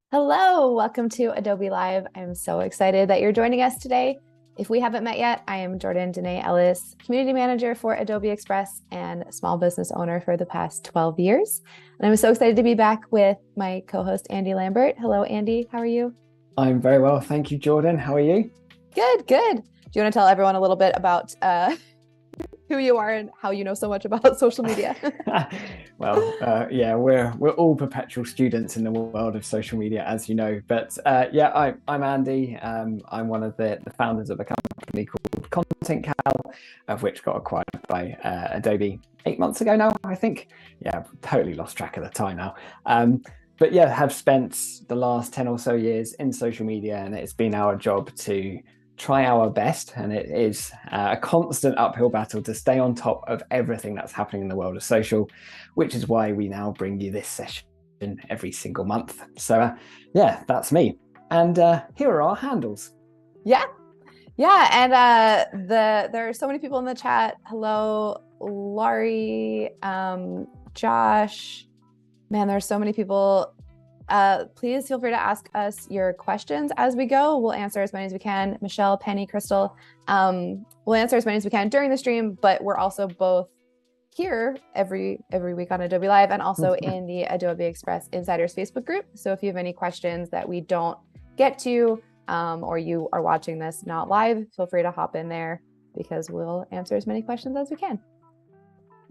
Hello, welcome to Adobe Live. I'm so excited that you're joining us today. If we haven't met yet, I am Jordan Danae Ellis, Community Manager for Adobe Express and Small Business Owner for the past 12 years. And I'm so excited to be back with my co-host, Andy Lambert. Hello, Andy. How are you? I'm very well. Thank you, Jordan. How are you? Good, good. Do you want to tell everyone a little bit about who you are and how you know so much about social media? Yeah, we're all perpetual students in the world of social media, as you know. But I'm Andy. I'm one of the founders of a company called Content Cal, of which got acquired by Adobe 8 months ago now, I think. Yeah, totally lost track of the time now. But yeah, have spent the last 10 or so years in social media, and it's been our job to try our best, and it is a constant uphill battle to stay on top of everything that's happening in the world of social, which is why we now bring you this session every single month. So yeah, that's me. And here are our handles. Yeah. And there are so many people in the chat. Hello, Laurie, Josh. Man, there's so many people. Please feel free to ask us your questions as we go. We'll answer as many as we can. Michelle, Penny, Crystal. We'll answer as many as we can during the stream, but we're also both here every week on Adobe Live and also in the Adobe Express Insiders Facebook group. So if you have any questions that we don't get to, or you are watching this not live, feel free to hop in there because we'll answer as many questions as we can.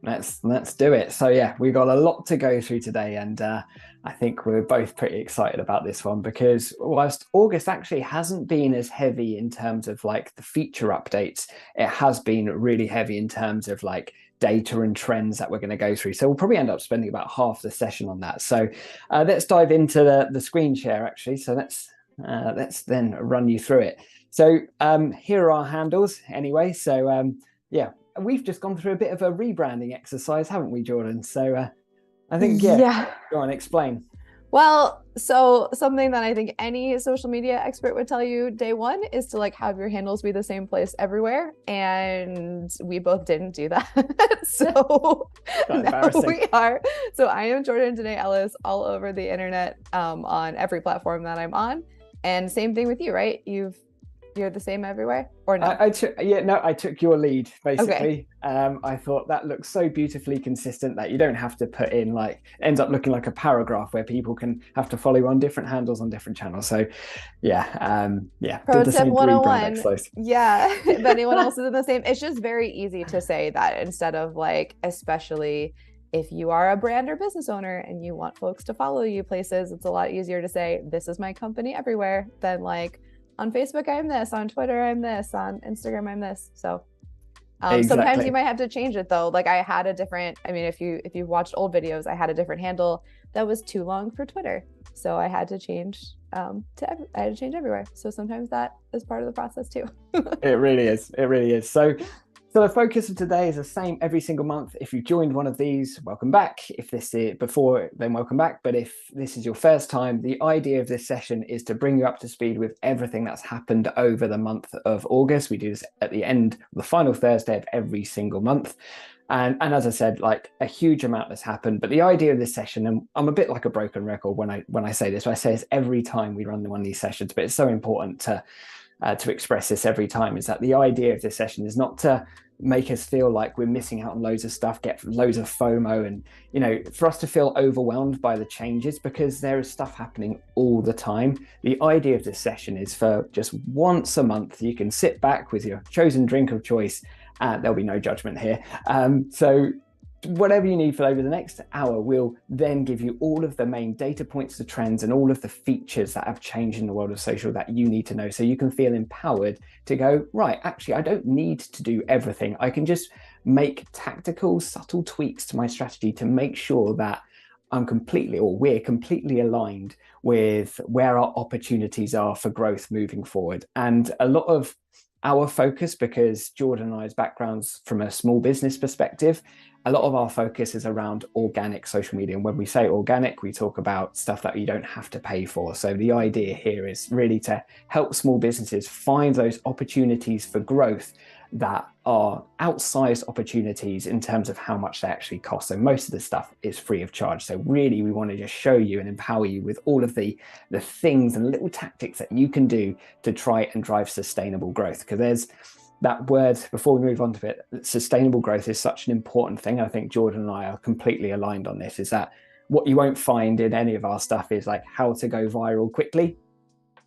Let's do it. So yeah, we've got a lot to go through today, and I think we're both pretty excited about this one because whilst August actually hasn't been as heavy in terms of like the feature updates, it has been really heavy in terms of like data and trends that we're going to go through. So we'll probably end up spending about half the session on that. So let's dive into the screen share actually. So let's then run you through it. So here are our handles anyway. So yeah. We've just gone through a bit of a rebranding exercise, haven't we, Jordan? So I think, yeah, go on, explain. Well, so something that I think any social media expert would tell you day one is to like have your handles be the same place everywhere. And we both didn't do that. So now we are. So I am Jordan Danae Ellis all over the internet on every platform that I'm on. And same thing with you, right? You're the same everywhere, or no? I took your lead, basically. Okay. I thought that looks so beautifully consistent that you don't have to put in like, ends up looking like a paragraph where people can have to follow you on different handles on different channels. So yeah. Pro tip 101. Yeah, if anyone else is in the same, it's just very easy to say that instead of like, especially if you are a brand or business owner and you want folks to follow you places, it's a lot easier to say, this is my company everywhere than like, on Facebook, I'm this. On Twitter, I'm this. On Instagram, I'm this. So exactly. Sometimes you might have to change it though. Like I had a different, I mean, if you've watched old videos, I had a different handle that was too long for Twitter. So I had to change I had to change everywhere. So sometimes that is part of the process too. It really is. It really is. So the focus of today is the same every single month. If you joined one of these, welcome back. If this is before, then welcome back. But if this is your first time, the idea of this session is to bring you up to speed with everything that's happened over the month of August. We do this at the end, the final Thursday of every single month. And as I said, like a huge amount has happened. But the idea of this session, and I'm a bit like a broken record when I say this, I say this every time we run one of these sessions, but it's so important to express this every time, is that the idea of this session is not to make us feel like we're missing out on loads of stuff, get loads of FOMO, and for us to feel overwhelmed by the changes, because there is stuff happening all the time. The idea of this session is for just once a month you can sit back with your chosen drink of choice. There'll be no judgment here. So whatever you need for over the next hour, we'll then give you all of the main data points, the trends, and all of the features that have changed in the world of social that you need to know, so you can feel empowered to go, right, actually, I don't need to do everything. I can just make tactical, subtle tweaks to my strategy to make sure that we're completely aligned with where our opportunities are for growth moving forward. And a lot of our focus, because Jordan and I's backgrounds from a small business perspective, a lot of our focus is around organic social media. And when we say organic, we talk about stuff that you don't have to pay for. So the idea here is really to help small businesses find those opportunities for growth that are outsized opportunities in terms of how much they actually cost. So most of the stuff is free of charge. So really, we want to just show you and empower you with all of the things and little tactics that you can do to try and drive sustainable growth. Because there's that word, before we move on to it, sustainable growth is such an important thing. I think Jordan and I are completely aligned on this, is that what you won't find in any of our stuff is like how to go viral quickly.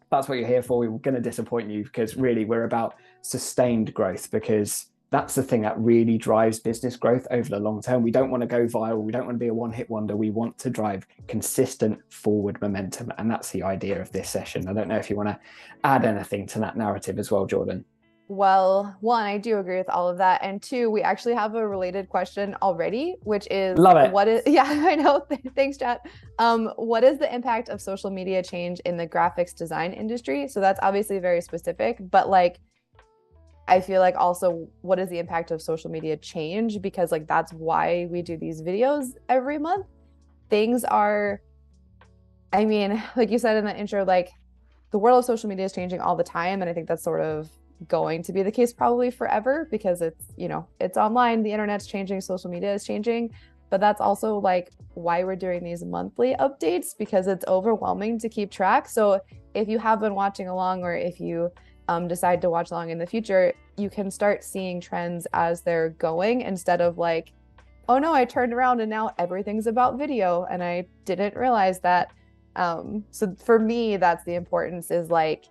That's what you're here for. We're going to disappoint you, because really we're about sustained growth, because that's the thing that really drives business growth over the long term. We don't want to go viral. We don't want to be a one-hit wonder. We want to drive consistent forward momentum. And that's the idea of this session. I don't know if you want to add anything to that narrative as well, Jordan. Well, one, I do agree with all of that. And two, we actually have a related question already, which is, Love it. What is, yeah, I know. Thanks, chat. What is the impact of social media change in the graphics design industry? So that's obviously very specific, but like, I feel like also, what is the impact of social media change? Because like, that's why we do these videos every month. Things are, I mean, like you said in the intro, like the world of social media is changing all the time. And I think that's sort of going to be the case probably forever, because it's, you know, it's online, the internet's changing, social media is changing. But that's also like why we're doing these monthly updates, because it's overwhelming to keep track. So if you have been watching along, or if you decide to watch along in the future, you can start seeing trends as they're going, instead of like, oh no, I turned around and now everything's about video and I didn't realize that. So for me, that's the importance, is like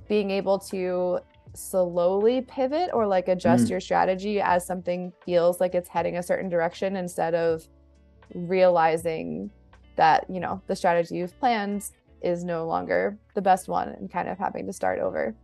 being able to slowly pivot or like adjust your strategy as something feels like it's heading a certain direction, instead of realizing that, you know, the strategy you've planned is no longer the best one and kind of having to start over.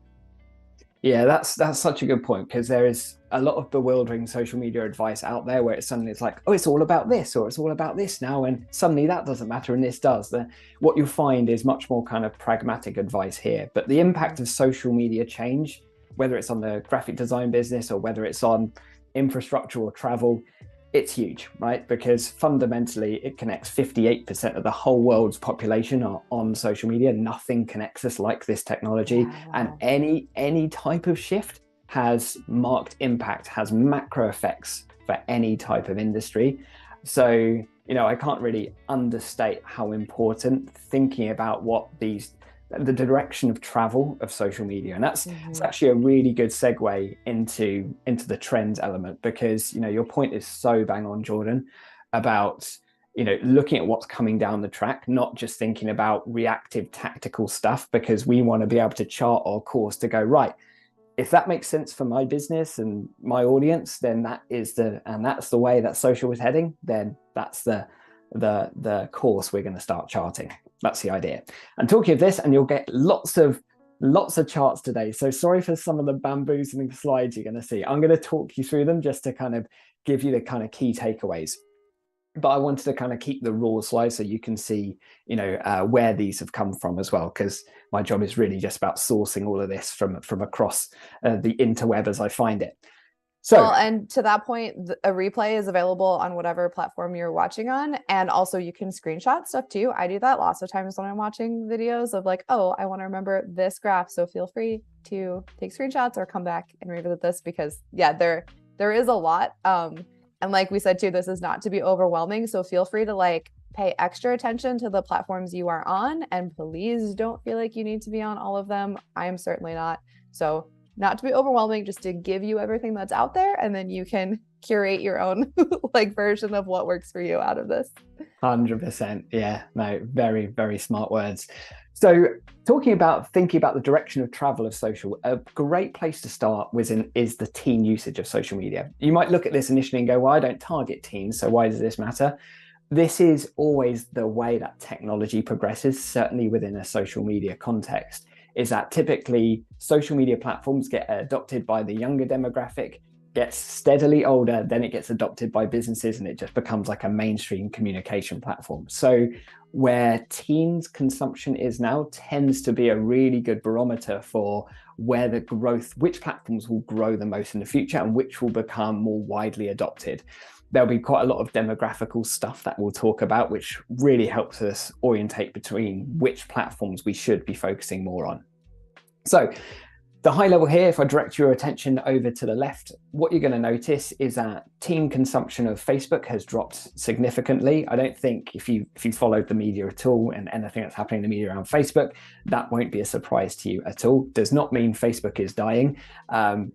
Yeah, that's such a good point, because there is a lot of bewildering social media advice out there where it's like, oh, it's all about this, or it's all about this now, and suddenly that doesn't matter and this does. What you'll find is much more kind of pragmatic advice here. But the impact of social media change, whether it's on the graphic design business or whether it's on infrastructure or travel, it's huge, right? Because fundamentally it connects 58% of the whole world's population on social media. Nothing connects us like this technology. Yeah, wow. And any type of shift has marked impact, has macro effects for any type of industry. So, you know, I can't really understate how important thinking about what the direction of travel of social media. And that's it's actually a really good segue into the trends element, because, you know, your point is so bang on, Jordan, about, you know, looking at what's coming down the track, not just thinking about reactive tactical stuff, because we want to be able to chart our course to go, right, if that makes sense for my business and my audience, then that's the way that social is heading, then that's the course we're going to start charting. That's the idea. And talking of this, and you'll get lots of charts today. So sorry for some of the bamboozling slides you're going to see. I'm going to talk you through them just to kind of give you the kind of key takeaways. But I wanted to kind of keep the raw slides so you can see, you know, where these have come from as well, because my job is really just about sourcing all of this from across the interweb as I find it. So, well, and to that point, a replay is available on whatever platform you're watching on. And also you can screenshot stuff too. I do that lots of times when I'm watching videos of like, oh, I want to remember this graph. So feel free to take screenshots or come back and revisit this, because yeah, there is a lot. And like we said too, this is not to be overwhelming. So feel free to like pay extra attention to the platforms you are on, and please don't feel like you need to be on all of them. I am certainly not. So not to be overwhelming, just to give you everything that's out there, and then you can curate your own like version of what works for you out of this. 100%. Yeah, no, very, very smart words. So thinking about the direction of travel of social, a great place to start is the teen usage of social media. You might look at this initially and go, well, I don't target teens, so why does this matter? This is always the way that technology progresses, certainly within a social media context, is that typically social media platforms get adopted by the younger demographic, gets steadily older, then it gets adopted by businesses, and it just becomes like a mainstream communication platform. So where teens consumption is now tends to be a really good barometer for where the growth, which platforms will grow the most in the future and which will become more widely adopted. There'll be quite a lot of demographical stuff that we'll talk about, which really helps us orientate between which platforms we should be focusing more on. So the high level here, if I direct your attention over to the left, what you're going to notice is that teen consumption of Facebook has dropped significantly. I don't think if you followed the media at all and anything that's happening in the media around Facebook, that won't be a surprise to you at all. Does not mean Facebook is dying.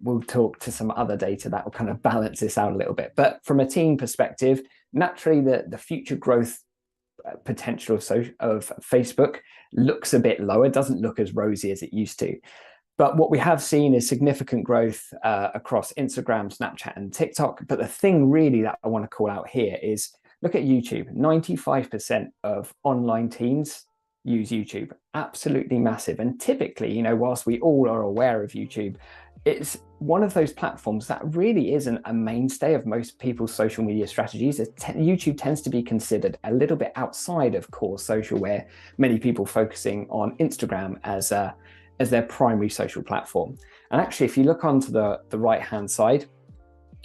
We'll talk to some other data that will kind of balance this out a little bit. But from a teen perspective, naturally the future growth potential of Facebook looks a bit lower, doesn't look as rosy as it used to. But what we have seen is significant growth across Instagram, Snapchat, and TikTok. But the thing really that I want to call out here is look at YouTube. 95% of online teens use YouTube. Absolutely massive. And typically, you know, whilst we all are aware of YouTube, it's one of those platforms that really isn't a mainstay of most people's social media strategies. YouTube tends to be considered a little bit outside of core social, where many people focusing on Instagram as their primary social platform. And actually, if you look onto the right-hand side,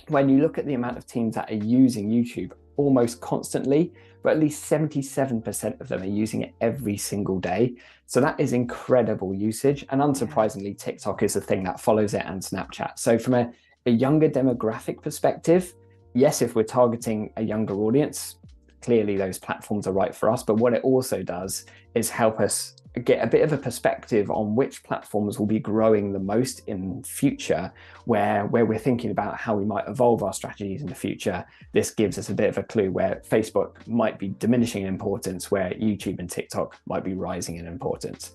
when you look at the amount of teens that are using YouTube almost constantly, but at least 77% of them are using it every single day. So that is incredible usage. And unsurprisingly, TikTok is the thing that follows it, and Snapchat. So from a younger demographic perspective, yes, if we're targeting a younger audience, clearly those platforms are right for us. But what it also does is help us get a bit of a perspective on which platforms will be growing the most in future, where we're thinking about how we might evolve our strategies in the future. This gives us a bit of a clue where Facebook might be diminishing in importance, where YouTube and TikTok might be rising in importance.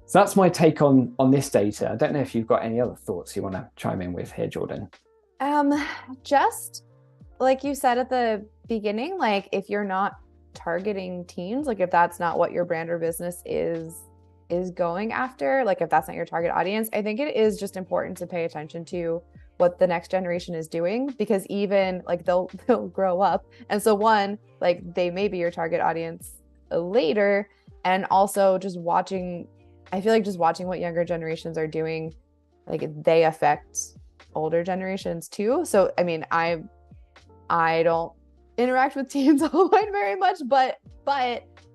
So that's my take on this data. I don't know if you've got any other thoughts you want to chime in with here, Jordan. Just like you said at the beginning, like if you're not targeting teens, like if that's not what your brand or business is going after, like if that's not your target audience, I think it is just important to pay attention to what the next generation is doing, because even like they'll grow up, and so one, like they may be your target audience later, and also just watching, I feel like just watching what younger generations are doing, like they affect older generations too. So I mean, I don't interact with teens online very much, but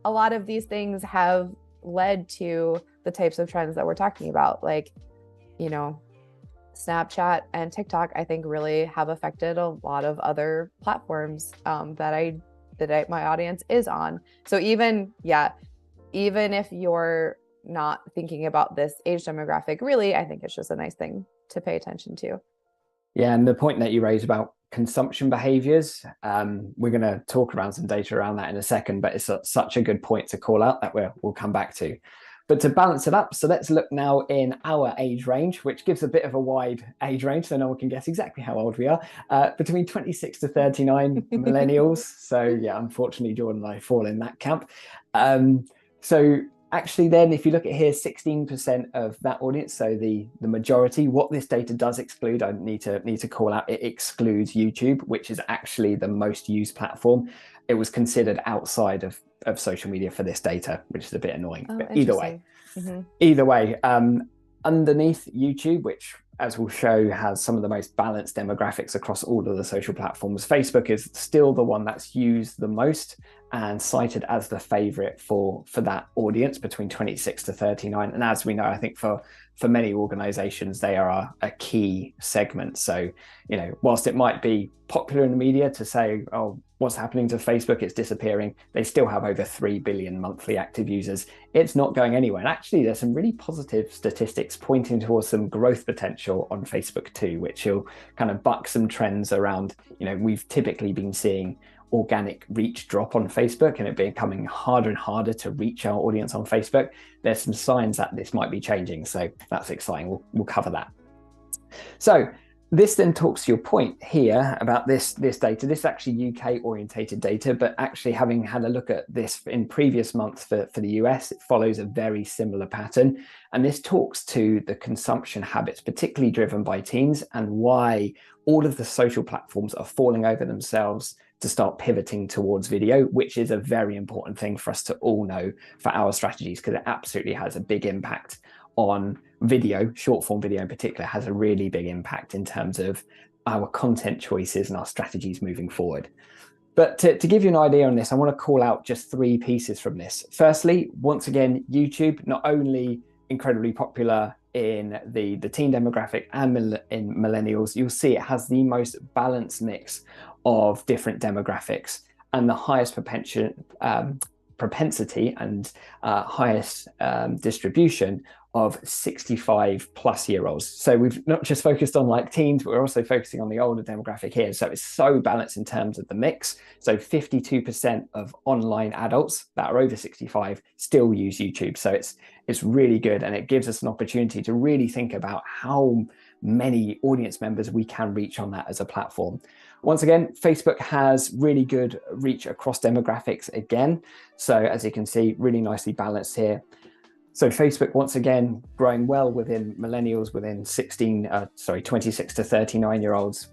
a lot of these things have led to the types of trends that we're talking about. Like, you know, Snapchat and TikTok, I think really have affected a lot of other platforms that my audience is on. So even if you're not thinking about this age demographic, really, I think it's just a nice thing to pay attention to. Yeah, and the point that you raised about consumption behaviors, we're going to talk around some data around that in a second, but it's such a good point to call out that we'll come back to. But to balance it up, so let's look now in our age range, which gives a bit of a wide age range, so no one can guess exactly how old we are, between 26 to 39 millennials. So yeah, unfortunately, Jordan and I fall in that camp. So actually then, if you look at here, 16% of that audience, so the majority, what this data does exclude, I need to call out, it excludes YouTube, which is actually the most used platform. It was considered outside of social media for this data, which is a bit annoying. Oh, but either way, underneath YouTube, which as we'll show has some of the most balanced demographics across all of the social platforms, Facebook is still the one that's used the most and cited as the favorite for that audience between 26 to 39. And as we know, I think for many organizations, they are a key segment. So, you know, whilst it might be popular in the media to say, oh, what's happening to Facebook, it's disappearing, they still have over 3 billion monthly active users. It's not going anywhere. And actually, there's some really positive statistics pointing towards some growth potential on Facebook too, which will kind of buck some trends around, you know, we've typically been seeing organic reach drop on Facebook and it becoming harder and harder to reach our audience on Facebook. There's some signs that this might be changing. So that's exciting. We'll cover that. So this then talks to your point here about this data. This is actually UK orientated data, but actually having had a look at this in previous months for the US, it follows a very similar pattern. And this talks to the consumption habits, particularly driven by teens, and why all of the social platforms are falling over themselves to start pivoting towards video, which is a very important thing for us to all know for our strategies, because it absolutely has a big impact on video. Short form video in particular has a really big impact in terms of our content choices and our strategies moving forward. But to give you an idea on this, I want to call out just 3 pieces from this. Firstly, once again, YouTube, not only incredibly popular in the teen demographic and in millennials, you'll see it has the most balanced mix of different demographics and the highest propensity and highest distribution of 65 plus year olds. So we've not just focused on like teens, but we're also focusing on the older demographic here. So it's so balanced in terms of the mix. So 52% of online adults that are over 65 still use YouTube. So it's really good, and it gives us an opportunity to really think about how many audience members we can reach on that as a platform. Once again, Facebook has really good reach across demographics again. So as you can see, really nicely balanced here. So Facebook, once again, growing well within millennials, within 26 to 39-year-olds.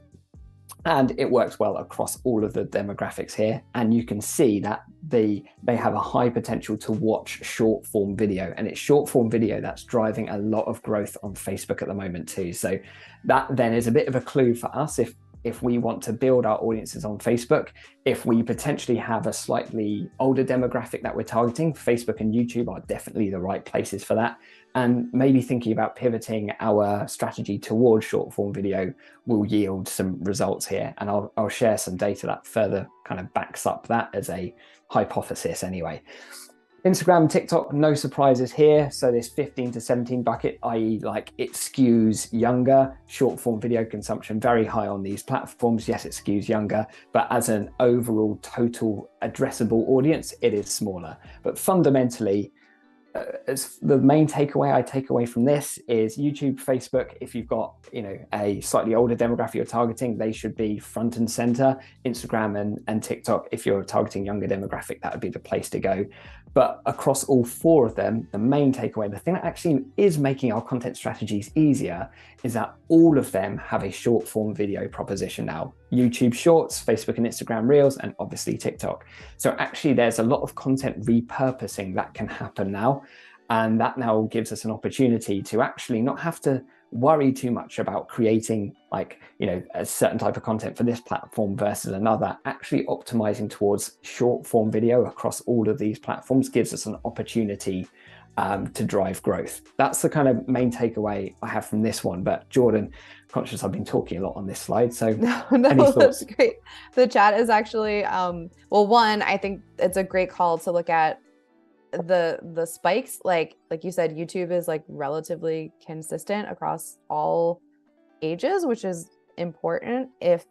And it works well across all of the demographics here. And you can see that they have a high potential to watch short form video. And it's short form video that's driving a lot of growth on Facebook at the moment too. So that then is a bit of a clue for us if we want to build our audiences on Facebook. If we potentially have a slightly older demographic that we're targeting, Facebook and YouTube are definitely the right places for that. And maybe thinking about pivoting our strategy towards short form video will yield some results here. And I'll share some data that further kind of backs up that as a hypothesis anyway. Instagram, TikTok, no surprises here. So this 15 to 17 bucket, i.e. like it skews younger. Short form video consumption very high on these platforms. Yes, it skews younger, but as an overall total addressable audience, it is smaller. But fundamentally, as the main takeaway I take away from this is YouTube, Facebook, if you've got a slightly older demographic you're targeting, they should be front and center. Instagram and TikTok, if you're targeting younger demographic, that would be the place to go. But across all four of them, the main takeaway, the thing that actually is making our content strategies easier, is that all of them have a short form video proposition now. YouTube Shorts, Facebook and Instagram Reels, and obviously TikTok. So actually there's a lot of content repurposing that can happen now. And that now gives us an opportunity to actually not have to worry too much about creating a certain type of content for this platform versus another. Actually optimizing towards short form video across all of these platforms gives us an opportunity to drive growth. That's the kind of main takeaway I have from this one. But Jordan, conscious I've been talking a lot on this slide, so any thoughts? That's great. The chat is actually well, one, I think it's a great call to look at the spikes. Like you said, YouTube is like relatively consistent across all ages, which is important if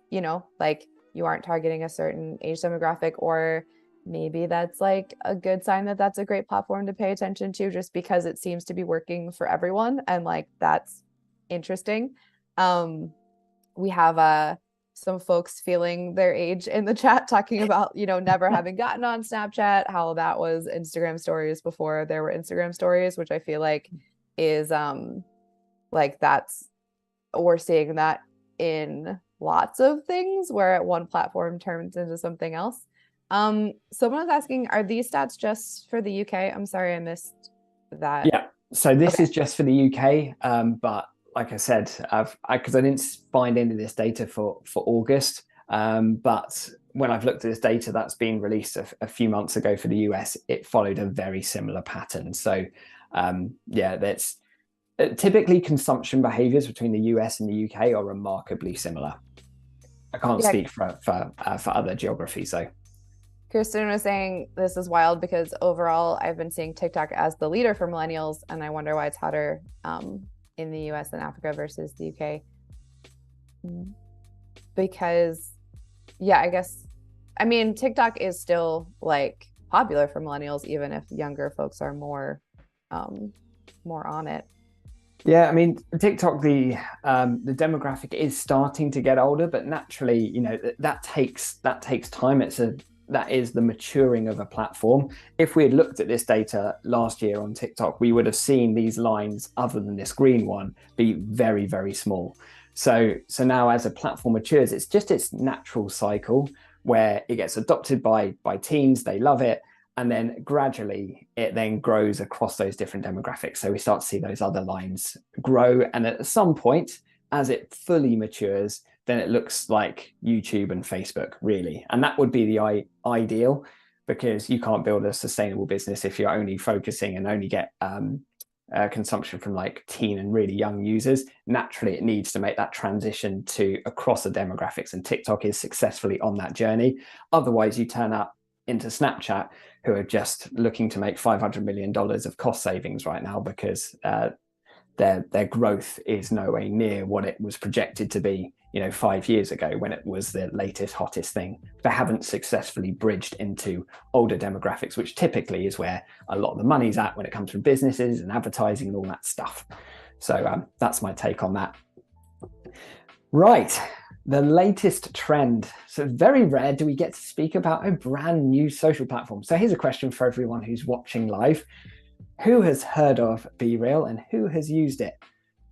like you aren't targeting a certain age demographic, or maybe that's like a good sign that that's a great platform to pay attention to, just because it seems to be working for everyone, and like that's interesting. We have some folks feeling their age in the chat, talking about never having gotten on Snapchat, how that was Instagram stories before there were Instagram stories, which I feel like is like that's, we're seeing that in lots of things where one platform turns into something else. Someone was asking, are these stats just for the UK? I'm sorry, I missed that. Yeah, so this is just for the UK, but like I said, because I didn't find any of this data for August, but when I've looked at this data that's been released a few months ago for the US, it followed a very similar pattern. So yeah, that's typically consumption behaviors between the US and the UK are remarkably similar. I can't speak for other geographies though. Kirsten was saying this is wild because overall I've been seeing TikTok as the leader for millennials, and I wonder why it's hotter in the US and Africa versus the UK. Because I mean TikTok is still like popular for millennials, even if younger folks are more on it. Yeah, I mean TikTok, the demographic is starting to get older, but naturally, that takes time. That is the maturing of a platform. If we had looked at this data last year on TikTok, we would have seen these lines, other than this green one, be very, very small. So now as a platform matures, it's just its natural cycle where it gets adopted by teens, they love it, and then gradually it then grows across those different demographics. So we start to see those other lines grow, and at some point, as it fully matures, then it looks like YouTube and Facebook, really. And that would be the ideal, because you can't build a sustainable business if you're only focusing and only get consumption from like teen and really young users. Naturally, it needs to make that transition to across the demographics, and TikTok is successfully on that journey. Otherwise, you turn up into Snapchat, who are just looking to make $500 million of cost savings right now because their growth is nowhere near what it was projected to be, 5 years ago when it was the latest, hottest thing. They haven't successfully bridged into older demographics, which typically is where a lot of the money's at when it comes from businesses and advertising and all that stuff. So that's my take on that. Right. The latest trend. So very rare do we get to speak about a brand new social platform. So here's a question for everyone who's watching live. Who has heard of BeReal and who has used it?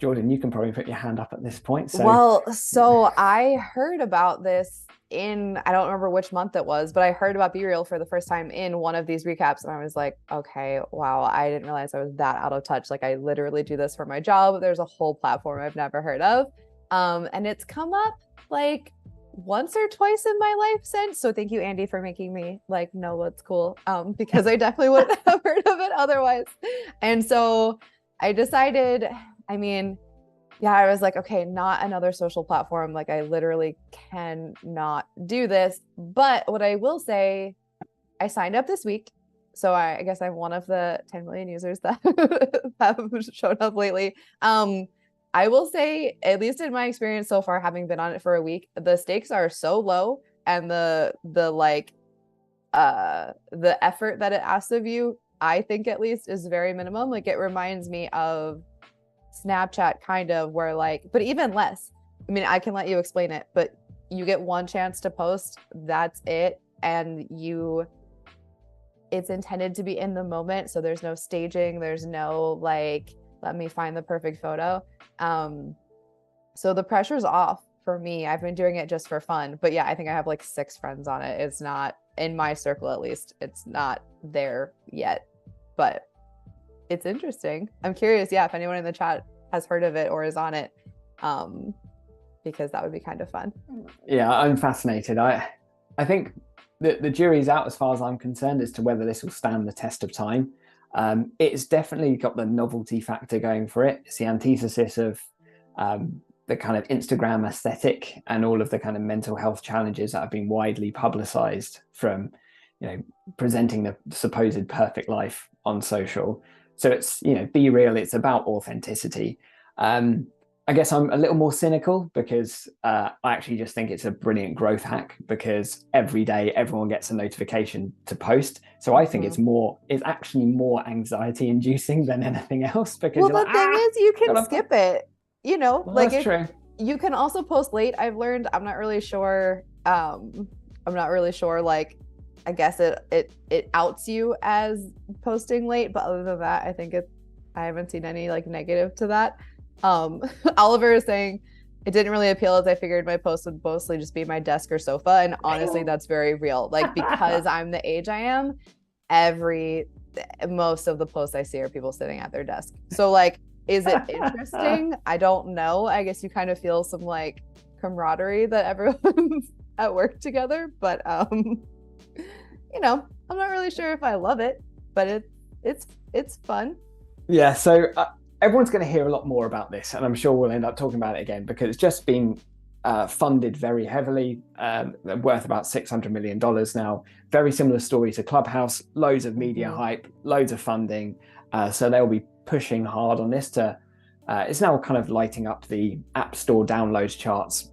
Jordan, you can probably put your hand up at this point. So I heard about this I don't remember which month it was, but I heard about BeReal for the first time in one of these recaps. And I was like, okay, wow, I didn't realize I was that out of touch. Like I literally do this for my job. There's a whole platform I've never heard of. And it's come up like once or twice in my life since. So thank you, Andy, for making me like know what's cool. Because I definitely wouldn't have heard of it otherwise. And so I decided, I was like, okay, not another social platform. Like I literally cannot do this. But what I will say, I signed up this week. So I guess I'm one of the 10 million users that have shown up lately. I will say, at least in my experience so far, having been on it for a week, the stakes are so low, and the effort that it asks of you, I think at least, is very minimum. Like it reminds me of Snapchat kind of, where like, but even less. I can let you explain it, but you get one chance to post, that's it. And it's intended to be in the moment. So there's no staging. There's no like, let me find the perfect photo. So the pressure's off for me. I've been doing it just for fun, but yeah, I think I have like 6 friends on it. It's not in my circle, at least. It's not there yet, but it's interesting. I'm curious, if anyone in the chat has heard of it or is on it, because that would be kind of fun. Yeah, I'm fascinated. I think the jury's out as far as I'm concerned as to whether this will stand the test of time. It's definitely got the novelty factor going for it. It's the antithesis of the kind of Instagram aesthetic and all of the kind of mental health challenges that have been widely publicized from, presenting the supposed perfect life on social. So it's, BeReal, it's about authenticity. I guess I'm a little more cynical because I actually just think it's a brilliant growth hack, because every day everyone gets a notification to post. So I think it's actually more anxiety inducing than anything else, because the thing is, you can skip it, well, like that's true. You can also post late. I've learned. I'm not really sure. Like, I guess it outs you as posting late, but other than that, I haven't seen any like negative to that. Oliver is saying it didn't really appeal, as I figured my post would mostly just be my desk or sofa, and honestly that's very real. Like, because I'm the age I am, most of the posts I see are people sitting at their desk. So like, is it interesting? I don't know. I guess you kind of feel some like camaraderie that everyone's at work together, but I'm not really sure if I love it, but it's fun. Yeah, so everyone's going to hear a lot more about this, and I'm sure we'll end up talking about it again, because it's just been funded very heavily, worth about $600 million now. Very similar story to Clubhouse, loads of media hype, loads of funding. So they'll be pushing hard on this it's now kind of lighting up the App Store downloads charts.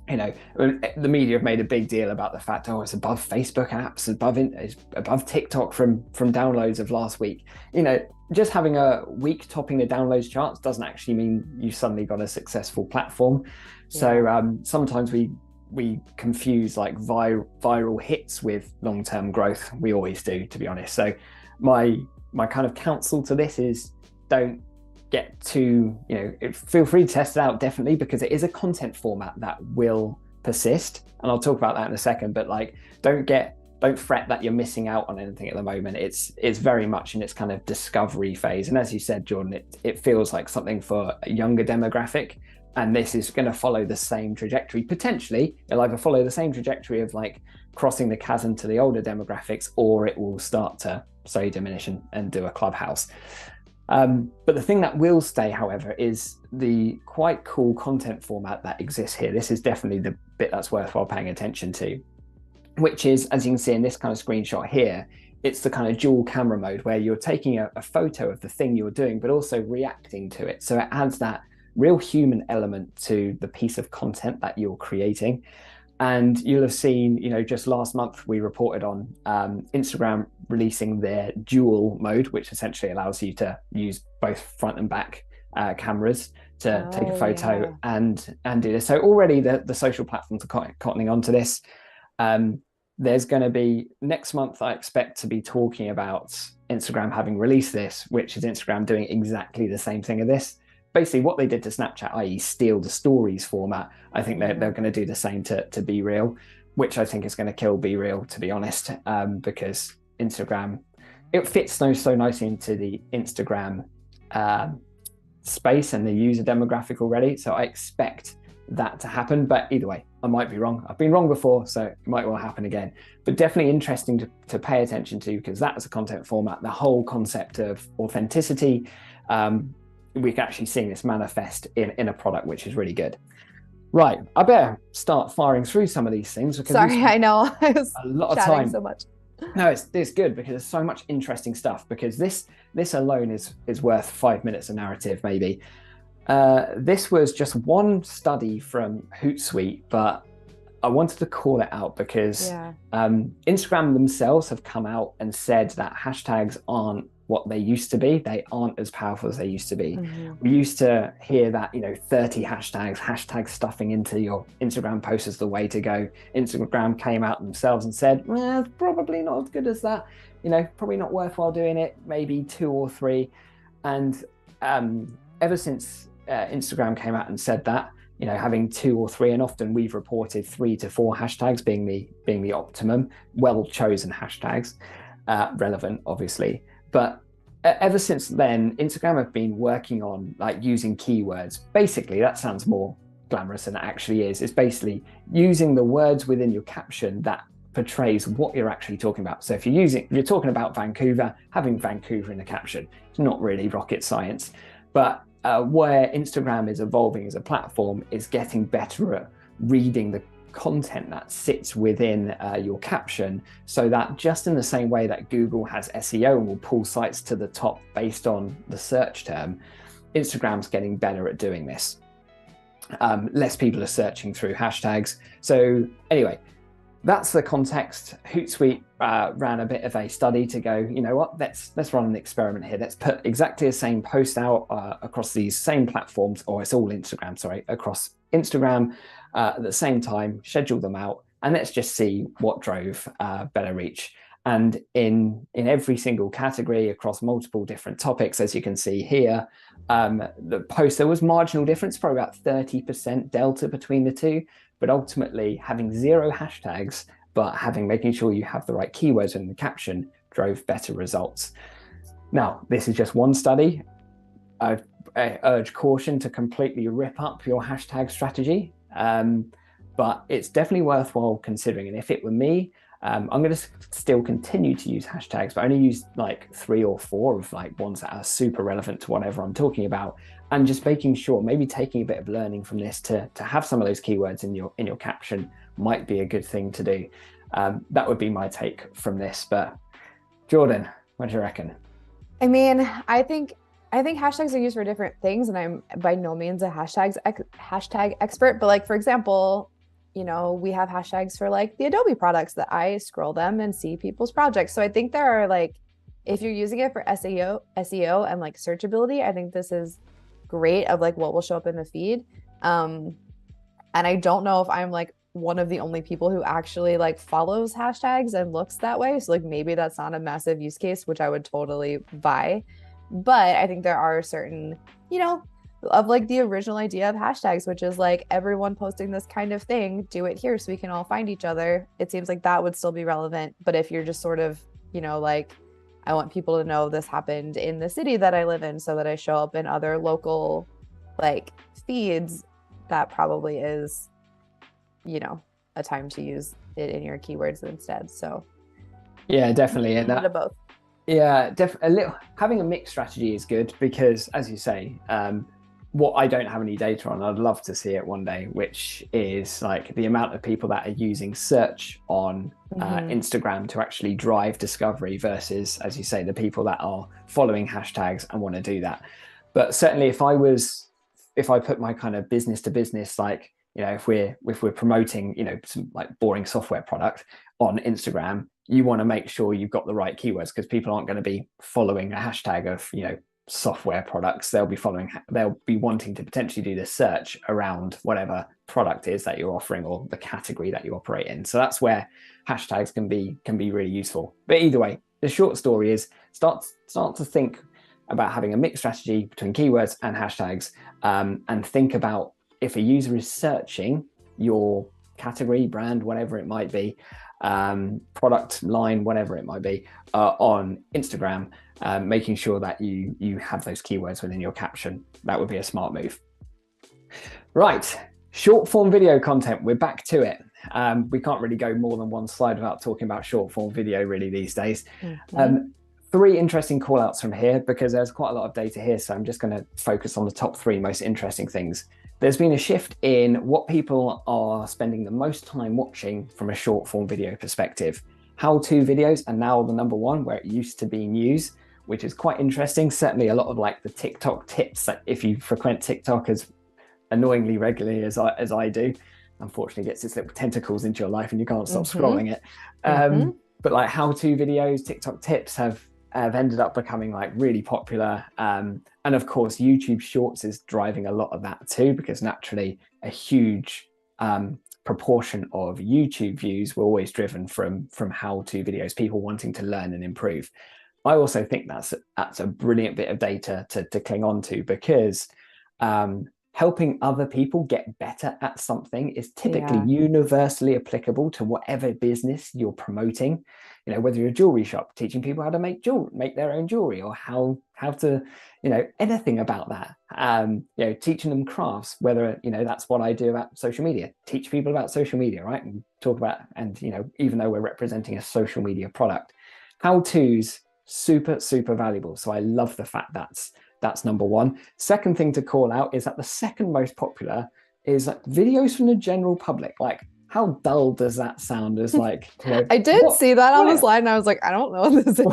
The media have made a big deal about the fact, it's above Facebook apps, it's above TikTok from downloads of last week. Just having a week topping the downloads charts doesn't actually mean you suddenly got a successful platform. So sometimes we confuse like viral hits with long-term growth. We always do, to be honest. So my kind of counsel to this is, don't get too, feel free to test it out, definitely, because it is a content format that will persist, and I'll talk about that in a second. But like, don't fret that you're missing out on anything at the moment. It's very much in its kind of discovery phase, and as you said, Jordan, it feels like something for a younger demographic, and this is going to follow the same trajectory. Potentially it'll either follow the same trajectory of like crossing the chasm to the older demographics, or it will start to slowly diminish and do a Clubhouse. But the thing that will stay, however, is the quite cool content format that exists here. This is definitely the bit that's worthwhile paying attention to, which is, as you can see in this kind of screenshot here, it's the kind of dual camera mode where you're taking a photo of the thing you're doing, but also reacting to it. So it adds that real human element to the piece of content that you're creating. And you'll have seen, just last month we reported on Instagram releasing their dual mode, which essentially allows you to use both front and back cameras to take a photo and do this. So already the social platforms are cottoning onto this. There's going to be next month, I expect to be talking about Instagram having released this, which is Instagram doing exactly the same thing as this. Basically what they did to Snapchat, i.e. steal the stories format, I think they're going to do the same to BeReal, which I think is going to kill BeReal, to be honest, because Instagram, it fits so nicely into the Instagram space and the user demographic already. So I expect that to happen, but either way, I might be wrong. I've been wrong before, so it might well happen again. But definitely interesting to pay attention to, because that as a content format, the whole concept of authenticity, we can actually see this manifest in a product, which is really good. Right, I better start firing through some of these things. Because sorry, I know I was a lot of chatting time. so much. No, it's good because there's so much interesting stuff. Because this alone is worth 5 minutes of narrative, maybe. This was just one study from Hootsuite, but I wanted to call it out because Instagram themselves have come out and said that hashtags aren't what they used to be. They aren't as powerful as they used to be. We used to hear that 30 hashtag stuffing into your Instagram post is the way to go. Instagram came out themselves and said, it's probably not as good as that, probably not worthwhile doing it, maybe 2 or 3. And ever since Instagram came out and said that, having 2 or 3, and often we've reported 3 to 4 hashtags being the optimum, well chosen hashtags, relevant obviously. But ever since then, Instagram have been working on using keywords. Basically, that sounds more glamorous than it actually is. It's basically using the words within your caption that portrays what you're actually talking about. So if you're talking about Vancouver, having Vancouver in the caption, it's not really rocket science. But where Instagram is evolving as a platform is getting better at reading the content that sits within your caption, so that just in the same way that Google has SEO and will pull sites to the top based on the search term, Instagram's getting better at doing this. Less people are searching through hashtags. So anyway, that's the context. Hootsuite ran a bit of a study to go, what, let's run an experiment here. Let's put exactly the same post out across these same platforms, or it's all Instagram, sorry, across Instagram at the same time, schedule them out, and let's just see what drove better reach. And in every single category across multiple different topics, as you can see here, the post, there was marginal difference, probably about 30% delta between the two. But ultimately, having 0 hashtags, but making sure you have the right keywords in the caption drove better results. Now, this is just one study. I urge caution to completely rip up your hashtag strategy, but it's definitely worthwhile considering. And if it were me, I'm going to still continue to use hashtags, but only use 3 or 4 of ones that are super relevant to whatever I'm talking about, and just making sure, maybe taking a bit of learning from this to have some of those keywords in your caption might be a good thing to do. That would be my take from this. But Jordan, what do you reckon? I mean, I think hashtags are used for different things, and I'm by no means a hashtag expert, but for example, we have hashtags for the Adobe products that I scroll them and see people's projects. So I think there are if you're using it for SEO and searchability, I think this is great of what will show up in the feed. And I don't know if I'm one of the only people who actually follows hashtags and looks that way. So maybe that's not a massive use case, which I would totally buy. But I think there are certain, of the original idea of hashtags, which is everyone posting this kind of thing, do it here so we can all find each other. It seems like that would still be relevant. But if you're just sort of, I want people to know this happened in the city that I live in so that I show up in other local feeds, that probably is, a time to use it in your keywords instead. So yeah, definitely. And that, both. Yeah, a little having a mixed strategy is good because, as you say, what I don't have any data on, I'd love to see it one day, which is like the amount of people that are using search on Instagram to actually drive discovery versus, as you say, the people that are following hashtags and want to do that. But certainly, if I put my kind of business to business, like, you know, if we're promoting, you know, some like boring software product on Instagram, you want to make sure you've got the right keywords because people aren't going to be following a hashtag of, you know, software products. They'll be wanting to potentially do the search around whatever product is that you're offering or the category that you operate in. So that's where hashtags can be really useful. But either way, the short story is start to think about having a mixed strategy between keywords and hashtags, and think about if a user is searching your category, brand, whatever it might be, product line, whatever it might be, on Instagram, making sure that you have those keywords within your caption. That would be a smart move. Right, short form video content, we're back to it. We can't really go more than one slide without talking about short form video really these days. Three interesting call outs from here because there's quite a lot of data here. So I'm just going to focus on the top three most interesting things. There's been a shift in what people are spending the most time watching from a short form video perspective. How-to videos are now the number one, where it used to be news, which is quite interesting. Certainly a lot of like the TikTok tips, that if you frequent TikTok as annoyingly regularly as I do, unfortunately gets its little tentacles into your life and you can't stop scrolling it. But like how-to videos, TikTok tips have ended up becoming like really popular. And of course, YouTube Shorts is driving a lot of that too, because naturally a huge proportion of YouTube views were always driven from how-to videos, people wanting to learn and improve. I also think that's a brilliant bit of data to cling on to, because helping other people get better at something is typically universally applicable to whatever business you're promoting. You know, whether you're a jewelry shop, teaching people how to make their own jewelry, or how to, you know, anything about that. You know, teaching them crafts, whether, you know, that's what I do about social media, teach people about social media, right? And talk about, and, you know, even though we're representing a social media product, how-tos, super valuable. So I love the fact that's number one. Second thing to call out is that the second most popular is like videos from the general public. Like, how dull does that sound? As like, you know, I did see that on the slide and I was like, I don't know what this is.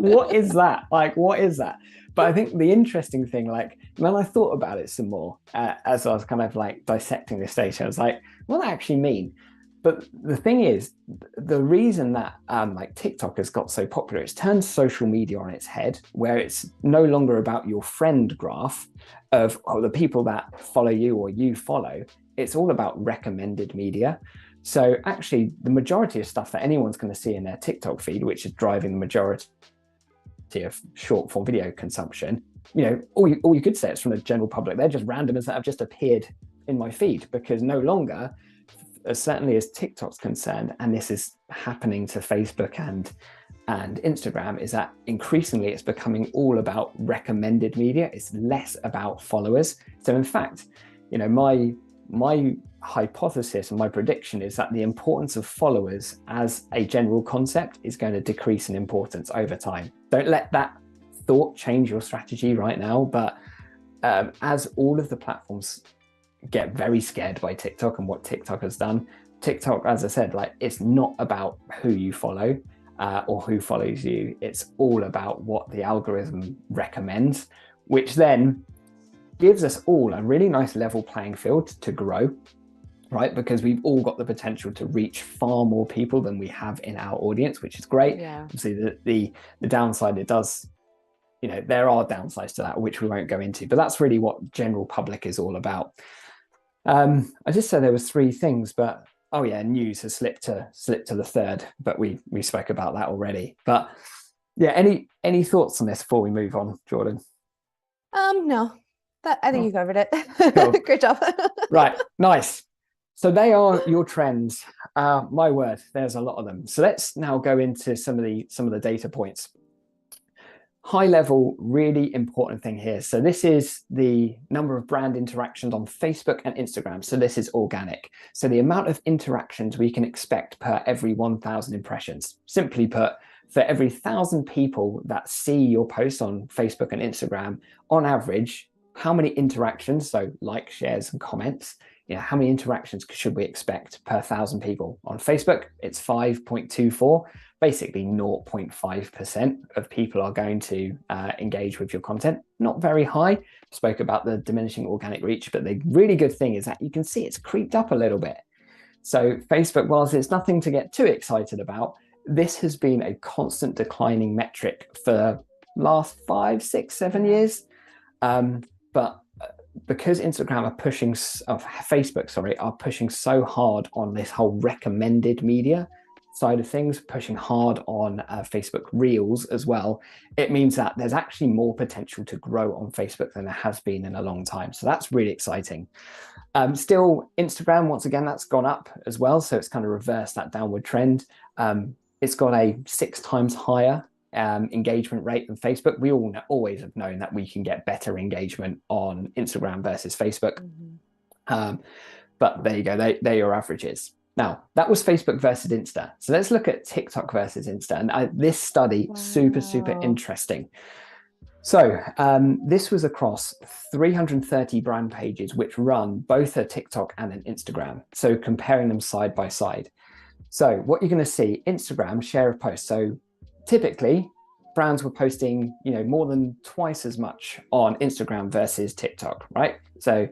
What is that? Like, what is that? But I think the interesting thing, like when I thought about it some more, as I was kind of like dissecting this data, I was like, what does that actually mean? But the thing is, the reason that like TikTok has got so popular, it's turned social media on its head, where it's no longer about your friend graph of the people that follow you or you follow. It's all about recommended media. So actually, the majority of stuff that anyone's going to see in their TikTok feed, which is driving the majority of short form video consumption, you know, all you could say it's from the general public. They're just randomers that have just appeared in my feed, because no longer, as certainly as TikTok's concerned, and this is happening to Facebook and Instagram, is that increasingly it's becoming all about recommended media. It's less about followers. So in fact, you know, my hypothesis and my prediction is that the importance of followers as a general concept is going to decrease in importance over time. Don't let that thought change your strategy right now, but as all of the platforms get very scared by TikTok and what TikTok has done, TikTok, as I said, like, it's not about who you follow or who follows you. It's all about what the algorithm recommends, which then gives us all a really nice level playing field to grow, right? Because we've all got the potential to reach far more people than we have in our audience, which is great. Obviously, the downside, it does, you know, there are downsides to that, which we won't go into, but that's really what general public is all about. I just said there was three things, but oh yeah, news has slipped to the third, but we spoke about that already. But yeah, any thoughts on this before we move on, Jordan? No, I think you covered it. Cool. Great job. Right, nice. So they are your trends. My word, there's a lot of them. So let's now go into some of the data points. High level, really important thing here. So this is the number of brand interactions on Facebook and Instagram. So this is organic. So the amount of interactions we can expect per every 1,000 impressions. Simply put, for every 1,000 people that see your post on Facebook and Instagram, on average, how many interactions, so like, shares, and comments, how many interactions should we expect per 1,000 people? On Facebook, it's 5.24. Basically 0.5% of people are going to engage with your content. Not very high. Spoke about the diminishing organic reach, but the really good thing is that you can see it's creeped up a little bit. So Facebook, whilst it's nothing to get too excited about, this has been a constant declining metric for the last 5, 6, 7 years. But because Instagram are pushing, Facebook, are pushing so hard on this whole recommended media side of things, pushing hard on Facebook Reels as well, it means that there's actually more potential to grow on Facebook than there has been in a long time. So that's really exciting. Still, Instagram, once again, that's gone up as well. So it's kind of reversed that downward trend. It's got a 6 times higher engagement rate than Facebook. We always have known that we can get better engagement on Instagram versus Facebook. But there you go, they're your averages. Now, that was Facebook versus Insta. So let's look at TikTok versus Insta. And this study, super interesting. So this was across 330 brand pages, which run both a TikTok and an Instagram. So comparing them side by side. So what you're going to see, Instagram share of posts. So typically, brands were posting, more than twice as much on Instagram versus TikTok, right? So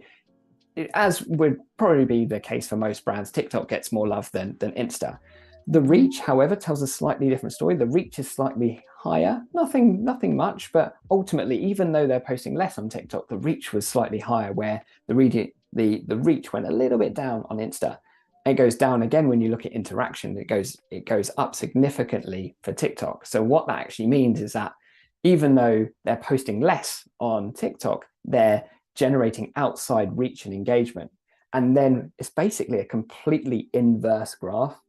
as would probably be the case for most brands, TikTok gets more love than Insta. The reach, however, tells a slightly different story. The reach is slightly higher, nothing much, but ultimately, even though they're posting less on TikTok, the reach was slightly higher, where the reach went a little bit down on Insta. It goes down again when you look at interaction. It goes up significantly for TikTok. So what that actually means is that even though they're posting less on TikTok, they're generating outside reach and engagement. And then it's basically a completely inverse graph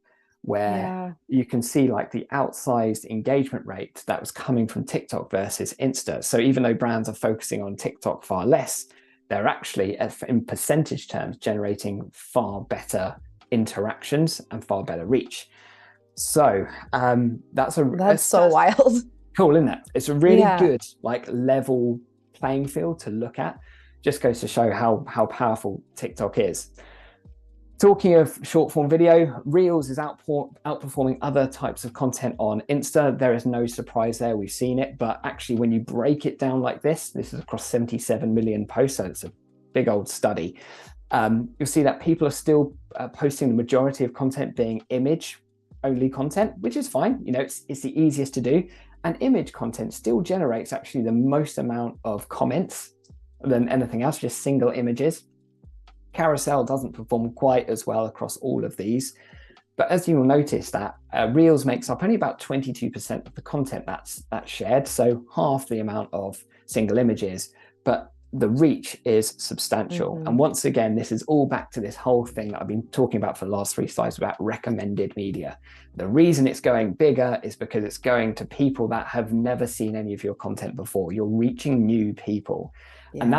where you can see like the outsized engagement rate that was coming from TikTok versus Insta. So even though brands are focusing on TikTok far less, they're actually, in percentage terms, generating far better interactions and far better reach. So that's so wild. Cool, isn't it? It's a really good level playing field to look at. Just goes to show how powerful TikTok is. Talking of short form video, Reels is outperforming other types of content on Insta. There is no surprise there, we've seen it, but actually when you break it down like this is across 77 million posts, so it's a big old study. You'll see that people are still posting the majority of content being image only content, which is fine. It's the easiest to do. And image content still generates actually the most amount of comments than anything else, just single images. Carousel doesn't perform quite as well across all of these. But as you will notice that Reels makes up only about 22% of the content that's shared, so half the amount of single images, but the reach is substantial. And once again, this is all back to this whole thing that I've been talking about for the last 3 slides about recommended media. The reason it's going bigger is because it's going to people that have never seen any of your content before. You're reaching new people. And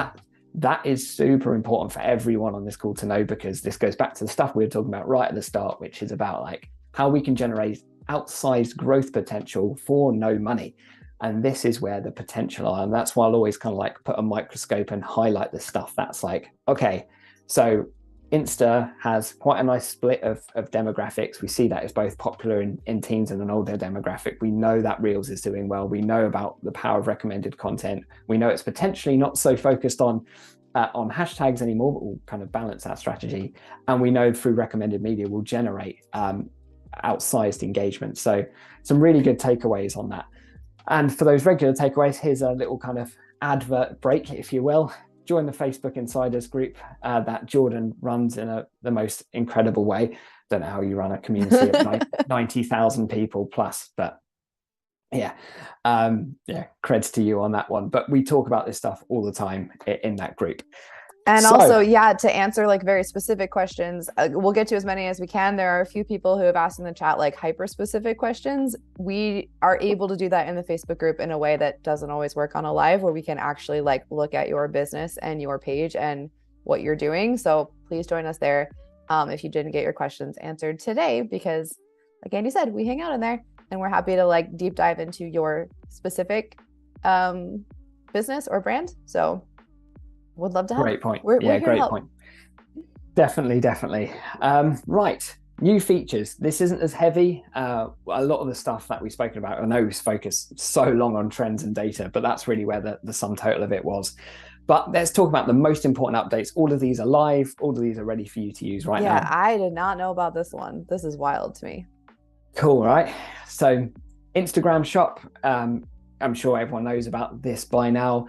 that is super important for everyone on this call to know, because this goes back to the stuff we were talking about right at the start, which is about how we can generate outsized growth potential for no money. And this is where the potential are. And that's why I'll always kind of put a microscope and highlight the stuff that's okay, so Insta has quite a nice split of demographics. We see that it's both popular in teens and an older demographic. We know that Reels is doing well. We know about the power of recommended content. We know it's potentially not so focused on hashtags anymore, but we'll kind of balance that strategy. And we know through recommended media will generate outsized engagement. So some really good takeaways on that. And for those regular takeaways, here's a little kind of advert break, if you will. Join the Facebook Insiders group that Jordan runs in the most incredible way. Don't know how you run a community of 90,000 people plus, but creds to you on that one. But we talk about this stuff all the time in that group. And also, to answer very specific questions, we'll get to as many as we can. There are a few people who have asked in the chat hyper specific questions. We are able to do that in the Facebook group in a way that doesn't always work on a live, where we can actually look at your business and your page and what you're doing. So please join us there if you didn't get your questions answered today, because like Andy said, we hang out in there. and we're happy to like deep dive into your specific business or brand. So would love to help. Great point. We're here to Great help. point. Definitely. Right. New features. This isn't as heavy. A lot of the stuff that we've spoken about, I know we've focused so long on trends and data, but that's really where the sum total of it was. But let's talk about the most important updates. All of these are live. All of these are ready for you to use right now. Yeah, I did not know about this one. This is wild to me. Cool, right? So Instagram shop, I'm sure everyone knows about this by now.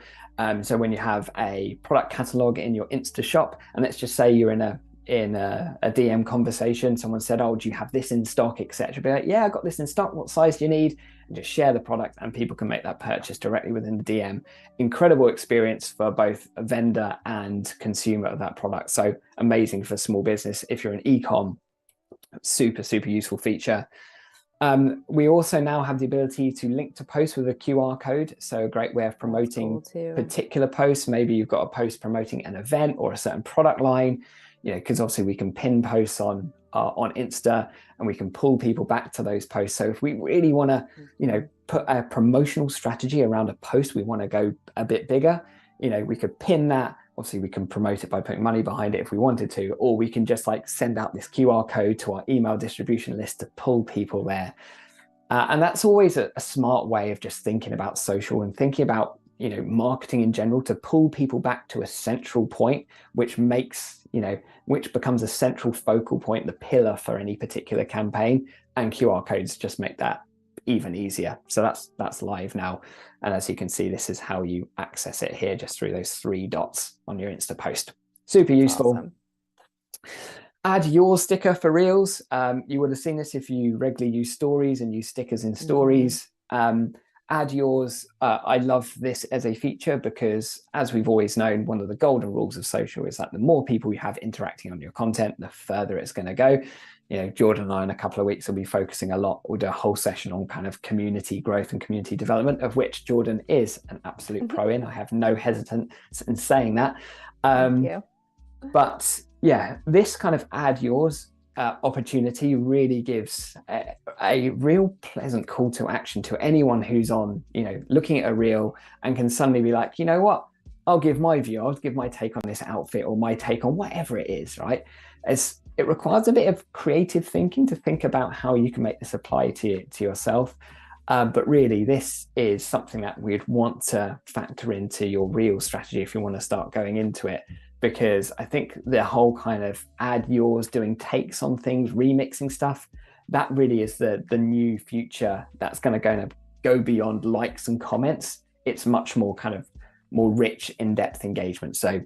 So when you have a product catalog in your Insta shop, and let's just say you're in a DM conversation, someone said, oh, do you have this in stock, etc. Be like, yeah, I got this in stock. What size do you need? And just share the product, and people can make that purchase directly within the DM. Incredible experience for both a vendor and consumer of that product. So amazing for small business. If you're an e-com, super useful feature. We also now have the ability to link to posts with a QR code. So a great way of promoting particular posts. Maybe you've got a post promoting an event or a certain product line, because obviously we can pin posts on Insta, and we can pull people back to those posts. So if we really want to, put a promotional strategy around a post, we want to go a bit bigger, we could pin that. Obviously, we can promote it by putting money behind it if we wanted to, or we can just like send out this QR code to our email distribution list to pull people there. And that's always a smart way of just thinking about social and thinking about, marketing in general, to pull people back to a central point, which makes, which becomes a central focal point, the pillar for any particular campaign. And QR codes just make that even easier. So that's live now. And as you can see, this is how you access it here, just through those 3 dots on your Insta post. Super useful. Awesome. Add your sticker for Reels. You would have seen this if you regularly use stories and use stickers in stories. Add yours. I love this as a feature because, as we've always known, one of the golden rules of social is that the more people you have interacting on your content, the further it's going to go. Jordan and I in a couple of weeks will be focusing a lot. We'll do a whole session on kind of community growth and community development, of which Jordan is an absolute pro in. I have no hesitance in saying that. Thank you. But yeah, this kind of add yours opportunity really gives a real pleasant call to action to anyone who's on, looking at a reel and can suddenly be like, you know what, I'll give my view, I'll give my take on this outfit or my take on whatever it is, right? It requires a bit of creative thinking to think about how you can make this apply to yourself. But really, this is something that we'd want to factor into your reel strategy if you want to start going into it. Because I think the whole kind of add yours, doing takes on things, remixing stuff, that really is the new future that's going to go beyond likes and comments. It's much more kind of more rich, in-depth engagement. So,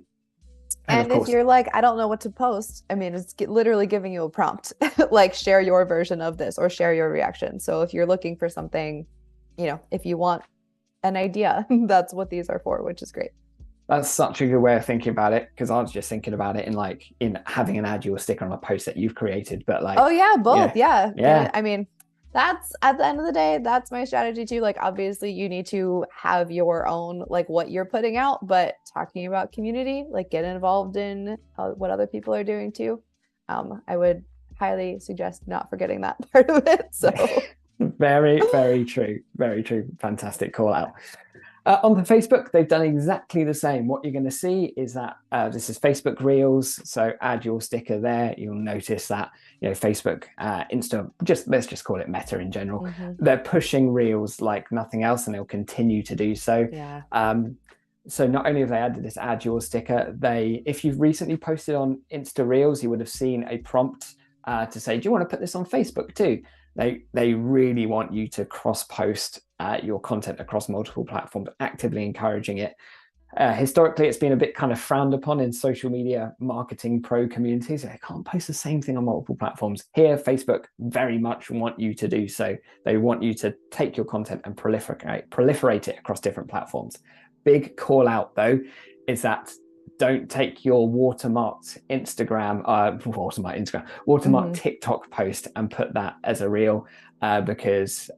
and if you're like, I don't know what to post, I mean, it's literally giving you a prompt, like share your version of this or share your reaction. So if you're looking for something, if you want an idea, that's what these are for, which is great. That's such a good way of thinking about it, because I was just thinking about it in having an add your sticker on a post that you've created, but like, oh yeah, both. Yeah. I mean, that's at the end of the day, that's my strategy too. Like, obviously you need to have your own, like what you're putting out, but talking about community, like get involved in what other people are doing too. I would highly suggest not forgetting that part of it. So very true. Very true. Fantastic call out. On the Facebook, they've done exactly the same. What you're going to see is that this is Facebook Reels. So add your sticker there. You'll notice that, Facebook, Insta, let's just call it Meta in general. They're pushing Reels like nothing else, and they'll continue to do so. Yeah. So not only have they added this add your sticker, if you've recently posted on Insta Reels, you would have seen a prompt to say, do you want to put this on Facebook too? They really want you to cross-post your content across multiple platforms, actively encouraging it. Historically, it's been a bit kind of frowned upon in social media marketing pro communities. They can't post the same thing on multiple platforms. Here, Facebook very much want you to do so. They want you to take your content and proliferate it across different platforms. Big call out, though, is that don't take your watermarked TikTok post and put that as a reel, because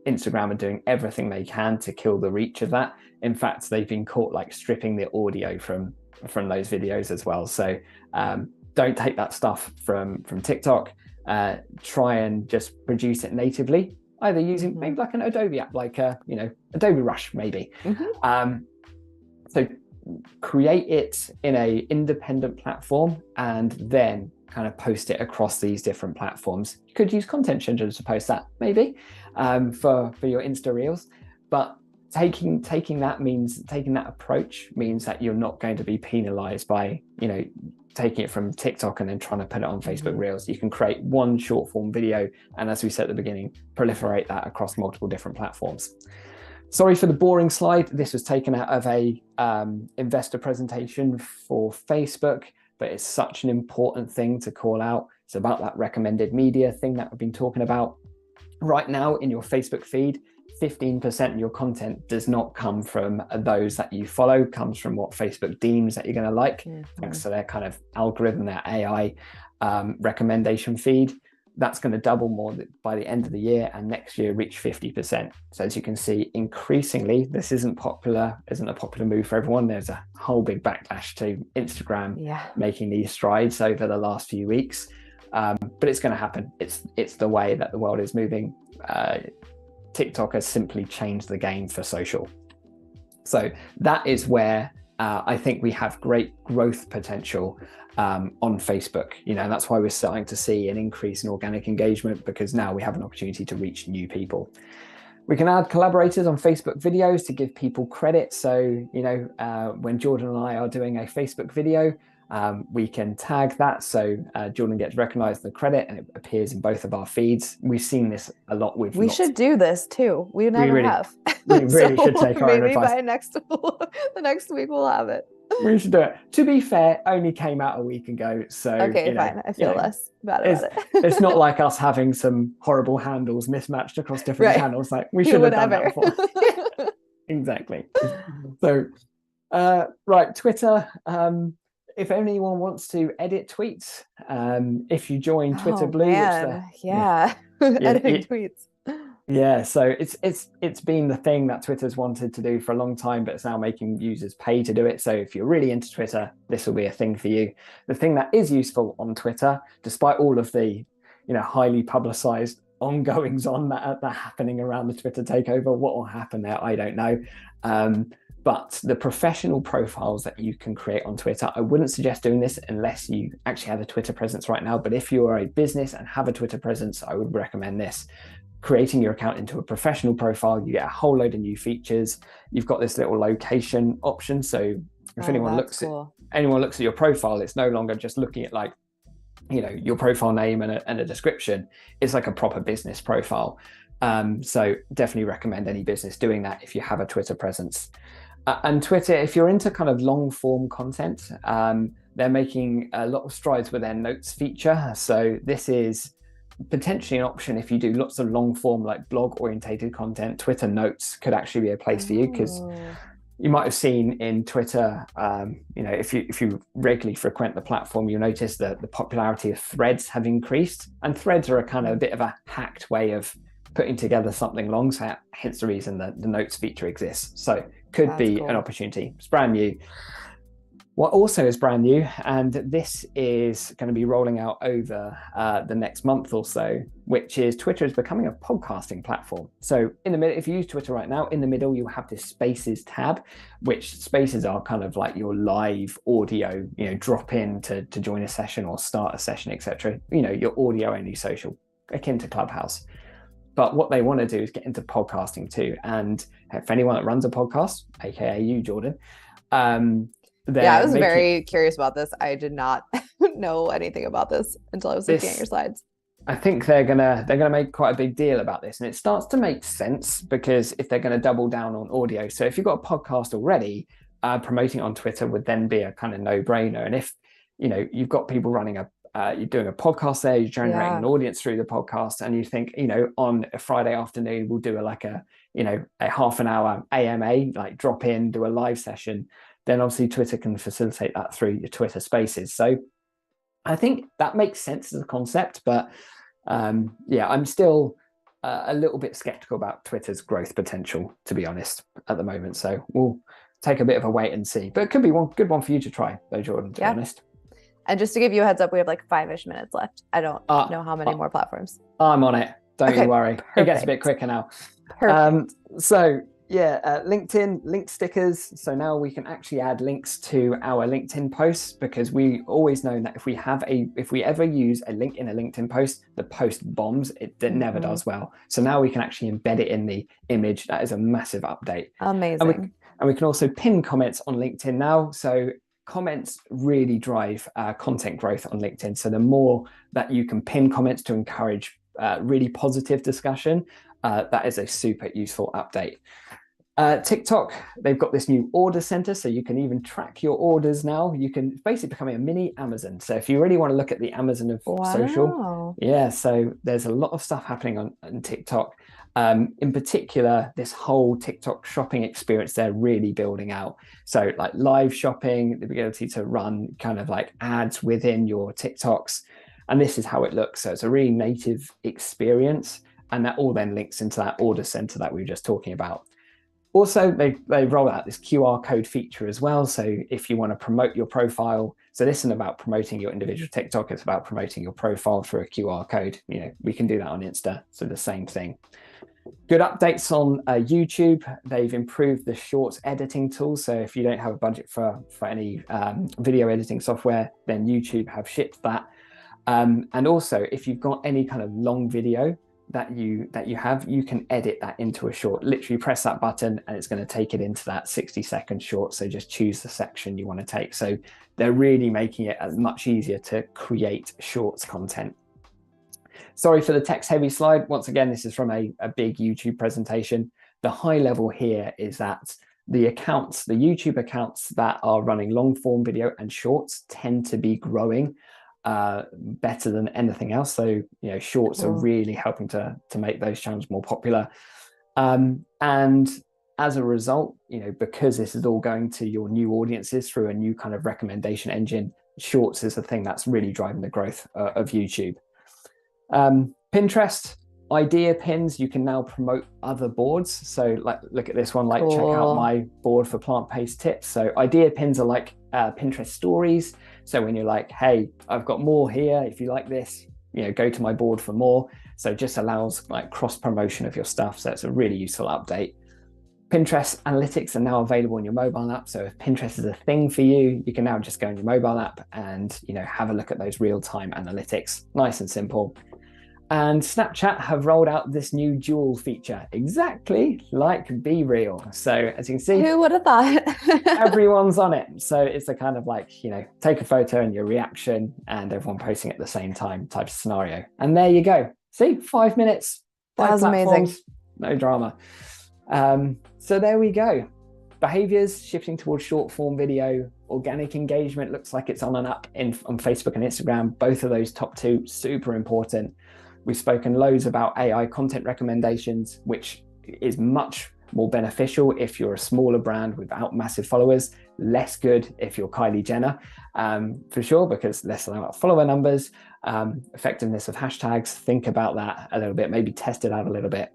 Instagram are doing everything they can to kill the reach of that. In fact, they've been caught like stripping the audio from those videos as well. So don't take that stuff from TikTok. Try and just produce it natively. either using maybe like an Adobe app, like Adobe Rush maybe. So create it in a independent platform and then kind of post it across these different platforms. You could use content changers to post that maybe for your Insta Reels, but taking that approach means that you're not going to be penalized by taking it from TikTok and then trying to put it on Facebook Reels. You can create one short form video, and as we said at the beginning, proliferate that across multiple different platforms. Sorry for the boring slide. This was taken out of a investor presentation for Facebook, but it's such an important thing to call out. It's about that recommended media thing that we've been talking about. Right now in your Facebook feed, 15% of your content does not come from those that you follow, comes from what Facebook deems that you're going to like, thanks to their kind of algorithm, their AI recommendation feed. That's going to double more by the end of the year, and next year reach 50%. So as you can see, increasingly, this isn't a popular move for everyone. There's a whole big backlash to Instagram making these strides over the last few weeks. But it's going to happen. It's the way that the world is moving. TikTok has simply changed the game for social. So that is where I think we have great growth potential on Facebook. That's why we're starting to see an increase in organic engagement, because now we have an opportunity to reach new people. We can add collaborators on Facebook videos to give people credit. So, when Jordan and I are doing a Facebook video, we can tag that. So Jordan gets recognized in the credit and it appears in both of our feeds. We've seen this a lot with We should do this too. We never have. We really should take our own advice. Maybe the next week we'll have it. We should do it. To be fair, only came out a week ago. So okay, fine. I feel less bad about it. It's not like us having some horrible handles mismatched across different channels. Like we should have done that before. Exactly. So Twitter. If anyone wants to edit tweets, if you join Twitter Blue, editing tweets. Yeah, so it's been the thing that Twitter's wanted to do for a long time, but it's now making users pay to do it. So if you're really into Twitter, this will be a thing for you. The thing that is useful on Twitter, despite all of the highly publicized ongoings on that are happening around the Twitter takeover, what will happen there, I don't know. But the professional profiles that you can create on Twitter, I wouldn't suggest doing this unless you actually have a Twitter presence right now. But if you are a business and have a Twitter presence, I would recommend this. Creating your account into a professional profile, you get a whole load of new features. You've got this little location option. So if anyone looks at your profile, it's no longer just looking at your profile name and a description. It's like a proper business profile. So definitely recommend any business doing that if you have a Twitter presence. And Twitter, if you're into kind of long form content, they're making a lot of strides with their notes feature. So this is potentially an option if you do lots of long form, like blog orientated content. Twitter notes could actually be a place for you, because you might have seen in Twitter, if you regularly frequent the platform, you'll notice that the popularity of threads have increased, and threads are a kind of a bit of a hacked way of putting together something long. So hence the reason that the notes feature exists. So could be an opportunity. It's brand new. What also is brand new, and this is going to be rolling out over the next month or so, which is Twitter is becoming a podcasting platform. So in the middle, if you use Twitter right now, in the middle, you'll have this Spaces tab, which Spaces are kind of like your live audio, drop in to join a session or start a session, etc. Your audio only social, akin to Clubhouse. But what they want to do is get into podcasting too. And for anyone that runs a podcast, aka you, Jordan, I was very curious about this. I did not know anything about this until I was looking at your slides. I think they're gonna make quite a big deal about this, and it starts to make sense, because if they're going to double down on audio, so if you've got a podcast already, promoting it on Twitter would then be a kind of no-brainer. And if you've got people running you're doing a podcast there, you're generating an audience through the podcast, and you think on a Friday afternoon we'll do a half an hour AMA, like drop in, do a live session, then obviously Twitter can facilitate that through your Twitter Spaces. So I think that makes sense as a concept, but I'm still a little bit skeptical about Twitter's growth potential, to be honest, at the moment. So we'll take a bit of a wait and see, but it could be one good one for you to try, though, Jordan, to be honest. And just to give you a heads up, we have like 5-ish minutes left. I don't know how many more platforms. I'm on it. Don't Okay, you worry. It gets a bit perfect. quicker now. Perfect. So yeah, LinkedIn link stickers. So now we can actually add links to our LinkedIn posts, because we always know that if we ever use a link in a LinkedIn post, the post bombs. It never does well. So now we can actually embed it in the image. That is a massive update. Amazing. And we can also pin comments on LinkedIn now. So comments really drive content growth on LinkedIn. So the more that you can pin comments to encourage really positive discussion, that is a super useful update. TikTok, they've got this new order center, so you can even track your orders now. You can basically become a mini Amazon. So if you really want to look at the Amazon of social, Wow. yeah, so there's a lot of stuff happening on TikTok. In particular, this whole TikTok shopping experience they're really building out. So like live shopping, the ability to run kind of like ads within your TikToks. And this is how it looks. So it's a really native experience. And that all then links into that order center that we were just talking about. Also, they roll out this QR code feature as well. So if you want to promote your profile, so this isn't about promoting your individual TikTok, it's about promoting your profile through a QR code. We can do that on Insta, so the same thing. Good updates on YouTube. They've improved the shorts editing tool. So if you don't have a budget for any video editing software, then YouTube have shipped that. And also, if you've got any kind of long video that you have, you can edit that into a short. Literally press that button and it's going to take it into that 60-second short. So just choose the section you want to take. So they're really making it much easier to create shorts content. Sorry for the text heavy slide. Once again, this is from a big YouTube presentation. The high level here is that the YouTube accounts that are running long form video and shorts tend to be growing better than anything else. So shorts are really helping to make those channels more popular. And as a result, because this is all going to your new audiences through a new kind of recommendation engine, shorts is the thing that's really driving the growth of YouTube. Pinterest idea pins, you can now promote other boards. So like look at this one, like check out my board for plant-based tips. So idea pins are like Pinterest stories. So when you're like, hey, I've got more here, if you like this, go to my board for more. So it just allows like cross promotion of your stuff. So it's a really useful update. Pinterest analytics are now available in your mobile app. So if Pinterest is a thing for you, you can now just go in your mobile app and have a look at those real-time analytics. Nice and simple. And Snapchat have rolled out this new dual feature, exactly like BeReal. So as you can see, who would have thought? everyone's on it. So it's a kind of like, take a photo and your reaction and everyone posting at the same time type of scenario. And there you go. See, 5 minutes, 5 platforms, amazing. No drama. So there we go. Behaviors shifting towards short form video. Organic engagement looks like it's on and up on Facebook and Instagram. Both of those top two, super important. We've spoken loads about AI content recommendations, which is much more beneficial if you're a smaller brand without massive followers, less good if you're Kylie Jenner, for sure, because less about follower numbers, effectiveness of hashtags. Think about that a little bit, maybe test it out a little bit.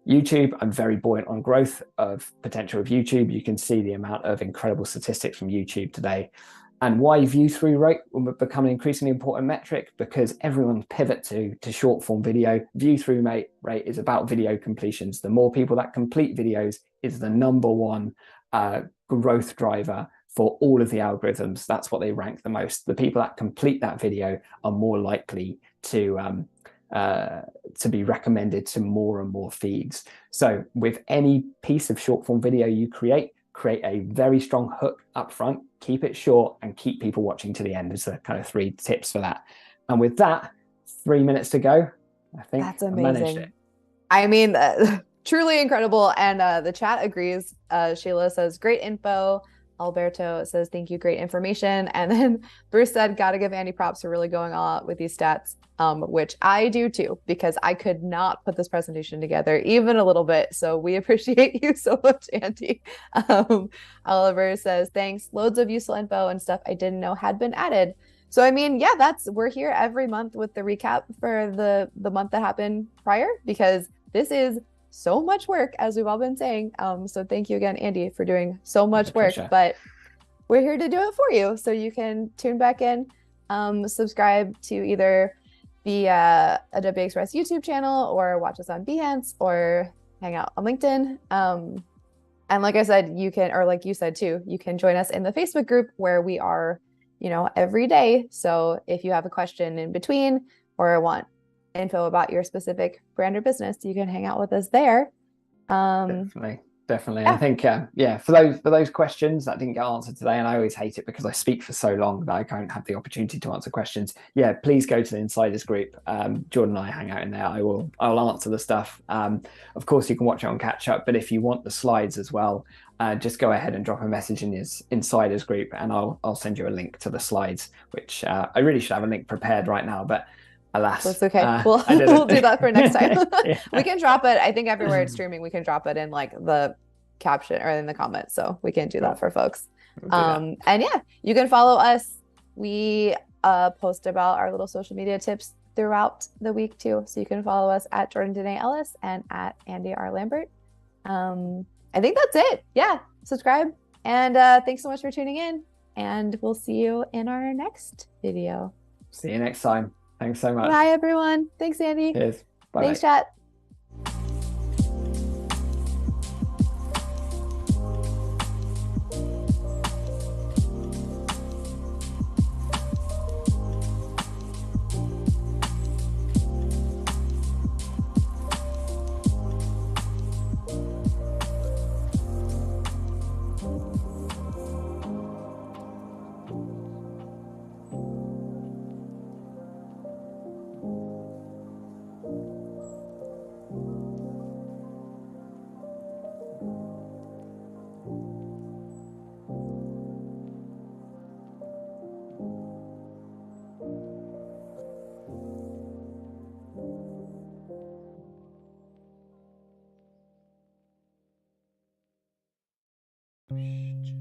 YouTube, I'm very buoyant on growth of potential of YouTube. You can see the amount of incredible statistics from YouTube today. And why view-through rate will become an increasingly important metric, because everyone's pivot to short form video. View-through rate is about video completions. The more people that complete videos is the number one growth driver for all of the algorithms. That's what they rank the most. The people that complete that video are more likely to be recommended to more and more feeds. So with any piece of short form video you create a very strong hook up front, keep it short, and keep people watching to the end is the kind of 3 tips for that. And with that, 3 minutes to go. I think that's amazing. I managed it. I mean, truly incredible. And the chat agrees. Sheila says, great info. Alberto says, thank you, great information. And then Bruce said, gotta give Andy props for really going all out with these stats, which I do too, because I could not put this presentation together even a little bit. So we appreciate you so much, Andy. Oliver says, thanks, loads of useful info and stuff I didn't know had been added. So, I mean, yeah, we're here every month with the recap for the month that happened prior, because this is so much work, as we've all been saying. So thank you again, Andy, for doing so much work, but we're here to do it for you. So you can tune back in, subscribe to either the Adobe Express YouTube channel, or watch us on Behance, or hang out on LinkedIn. And like I said, you can, or like you said too, you can join us in the Facebook group where we are, every day. So if you have a question in between or want info about your specific brand or business, you can hang out with us there. Definitely. Yeah. I think for those questions that didn't get answered today, and I always hate it because I speak for so long that I don't have the opportunity to answer questions. Yeah, please go to the insiders group. Jordan and I hang out in there. I'll answer the stuff. Of course, you can watch it on catch up, but if you want the slides as well, just go ahead and drop a message in his insiders group, and I'll send you a link to the slides, which I really should have a link prepared right now, but alas, that's okay. We'll do that for next time. Yeah. We can drop it. I think everywhere it's streaming, we can drop it in like the caption or in the comments. So we can do that for folks. And yeah, you can follow us. We post about our little social media tips throughout the week too. So you can follow us at Jordan Danae Ellis and at Andy R. Lambert. I think that's it. Yeah. Subscribe. And thanks so much for tuning in. And we'll see you in our next video. See you next time. Thanks so much. Bye, everyone. Thanks, Andy. Cheers. Bye. Thanks, chat. Shh.